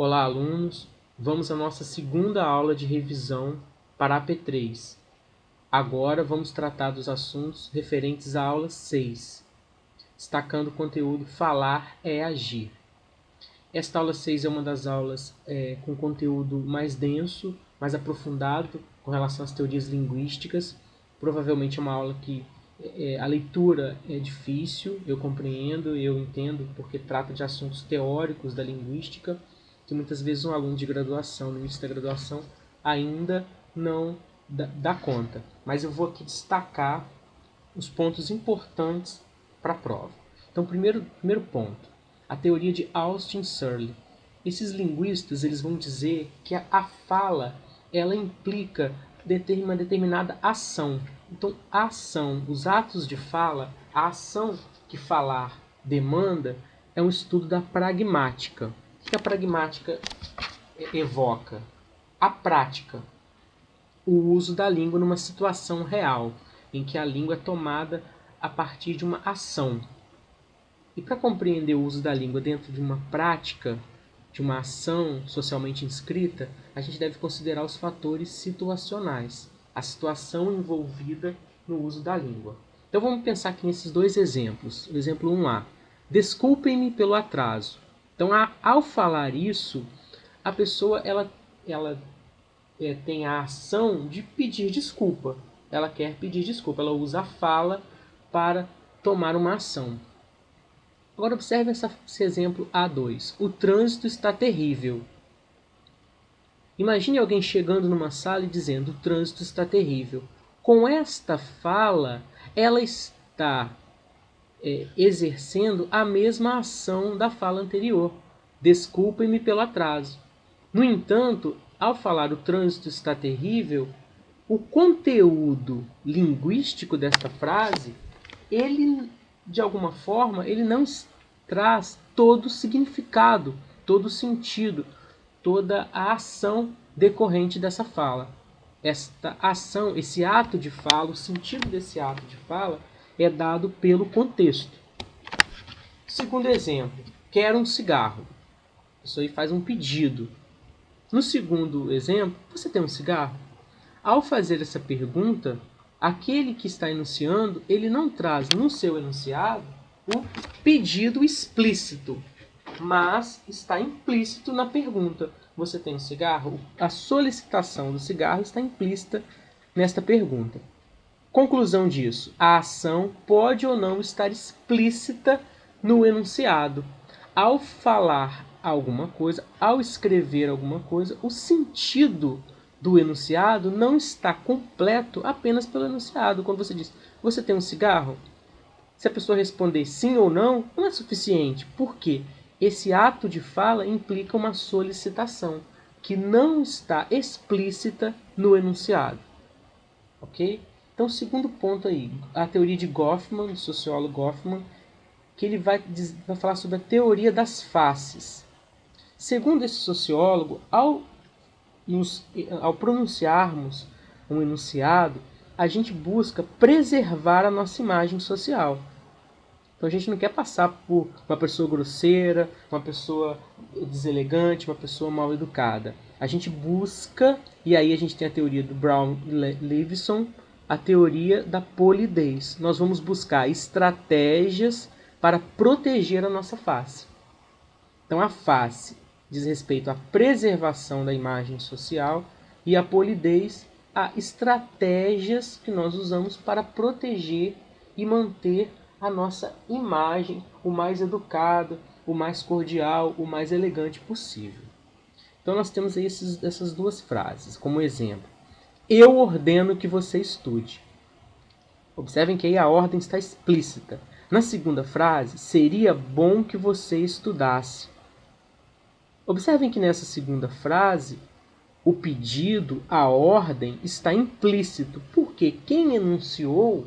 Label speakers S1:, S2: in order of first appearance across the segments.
S1: Olá, alunos! Vamos à nossa segunda aula de revisão para a AP3. Agora vamos tratar dos assuntos referentes à aula 6, destacando o conteúdo Falar é Agir. Esta aula 6 é uma das aulas com conteúdo mais denso, mais aprofundado com relação às teorias linguísticas. Provavelmente é uma aula que a leitura é difícil, eu compreendo, eu entendo, porque trata de assuntos teóricos da linguística, que muitas vezes um aluno de graduação, no início da graduação, ainda não dá conta. Mas eu vou aqui destacar os pontos importantes para a prova. Então, primeiro ponto, a teoria de Austin-Searle. Esses linguistas eles vão dizer que a fala ela implica uma determinada ação. Então, a ação, os atos de fala, a ação que falar demanda é um estudo da pragmática. O que a pragmática evoca? A prática, o uso da língua numa situação real, em que a língua é tomada a partir de uma ação. E para compreender o uso da língua dentro de uma prática, de uma ação socialmente inscrita, a gente deve considerar os fatores situacionais, a situação envolvida no uso da língua. Então vamos pensar aqui nesses dois exemplos. O exemplo 1A. Desculpem-me pelo atraso. Então, ao falar isso, a pessoa ela tem a ação de pedir desculpa. Ela quer pedir desculpa. Ela usa a fala para tomar uma ação. Agora observe esse exemplo A2. O trânsito está terrível. Imagine alguém chegando numa sala e dizendo: o trânsito está terrível. Com esta fala, ela está exercendo a mesma ação da fala anterior. Desculpem-me pelo atraso. No entanto, ao falar o trânsito está terrível, o conteúdo linguístico desta frase, ele, de alguma forma, ele não traz todo o significado, todo o sentido, toda a ação decorrente dessa fala. Esta ação, esse ato de fala, o sentido desse ato de fala é dado pelo contexto. Segundo exemplo, quero um cigarro. A pessoa aí faz um pedido. No segundo exemplo, você tem um cigarro? Ao fazer essa pergunta, aquele que está enunciando, ele não traz no seu enunciado o pedido explícito, mas está implícito na pergunta. Você tem um cigarro? A solicitação do cigarro está implícita nesta pergunta. Conclusão disso, a ação pode ou não estar explícita no enunciado. Ao falar alguma coisa, ao escrever alguma coisa, o sentido do enunciado não está completo apenas pelo enunciado. Quando você diz, você tem um cigarro? Se a pessoa responder sim ou não, não é suficiente. Por quê? Esse ato de fala implica uma solicitação que não está explícita no enunciado. Ok? Então, segundo ponto aí, a teoria de Goffman, do sociólogo Goffman, que ele vai falar sobre a teoria das faces. Segundo esse sociólogo, ao pronunciarmos um enunciado, a gente busca preservar a nossa imagem social. Então a gente não quer passar por uma pessoa grosseira, uma pessoa deselegante, uma pessoa mal educada. A gente busca, e aí a gente tem a teoria do Brown-Levinson, a teoria da polidez. Nós vamos buscar estratégias para proteger a nossa face. Então a face diz respeito à preservação da imagem social e a polidez a estratégias que nós usamos para proteger e manter a nossa imagem o mais educada, o mais cordial, o mais elegante possível. Então nós temos aí essas duas frases como exemplo. Eu ordeno que você estude. Observem que aí a ordem está explícita. Na segunda frase, seria bom que você estudasse. Observem que nessa segunda frase, o pedido, a ordem, está implícito, porque quem enunciou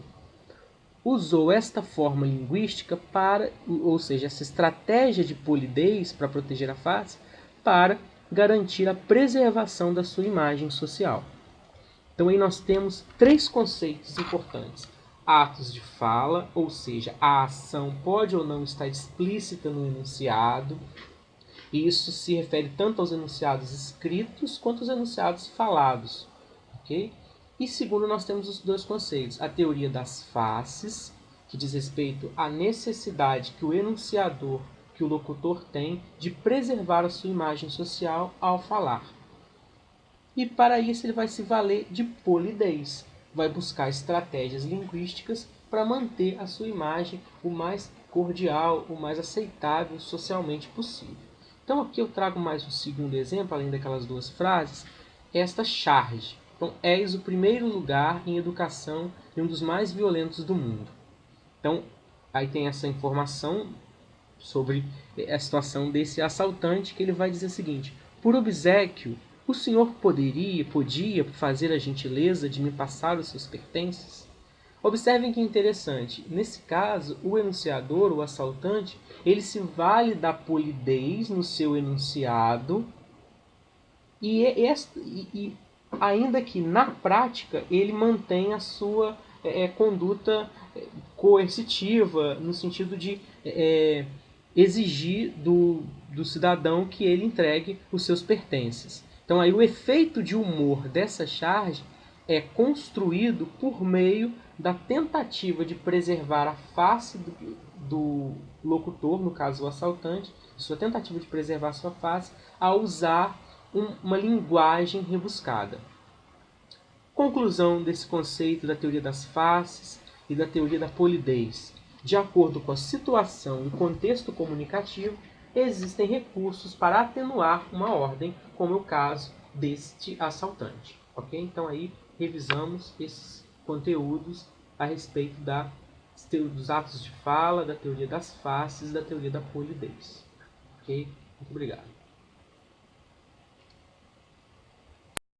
S1: usou esta forma linguística para, ou seja, essa estratégia de polidez para proteger a face, para garantir a preservação da sua imagem social. Então aí nós temos três conceitos importantes. Atos de fala, ou seja, a ação pode ou não estar explícita no enunciado. E isso se refere tanto aos enunciados escritos quanto aos enunciados falados. Ok? E segundo, nós temos os dois conceitos. A teoria das faces, que diz respeito à necessidade que o enunciador, que o locutor tem de preservar a sua imagem social ao falar. E para isso ele vai se valer de polidez, vai buscar estratégias linguísticas para manter a sua imagem o mais cordial, o mais aceitável socialmente possível. Então aqui eu trago mais um segundo exemplo, além daquelas duas frases, esta charge. Então, és o primeiro lugar em educação e um dos mais violentos do mundo. Então, aí tem essa informação sobre a situação desse assaltante, que ele vai dizer o seguinte: por obséquio, o senhor podia fazer a gentileza de me passar os seus pertences? Observem que interessante. Nesse caso, o enunciador, o assaltante, ele se vale da polidez no seu enunciado e ainda que na prática ele mantém a sua conduta coercitiva, no sentido de exigir do cidadão que ele entregue os seus pertences. Então aí o efeito de humor dessa charge é construído por meio da tentativa de preservar a face do locutor, no caso o assaltante, sua tentativa de preservar sua face ao usar uma linguagem rebuscada. Conclusão desse conceito da teoria das faces e da teoria da polidez. De acordo com a situação e o contexto comunicativo, existem recursos para atenuar uma ordem, como é o caso deste assaltante. Ok? Então aí revisamos esses conteúdos a respeito dos atos de fala, da teoria das faces e da teoria da polidez. Ok? Muito obrigado.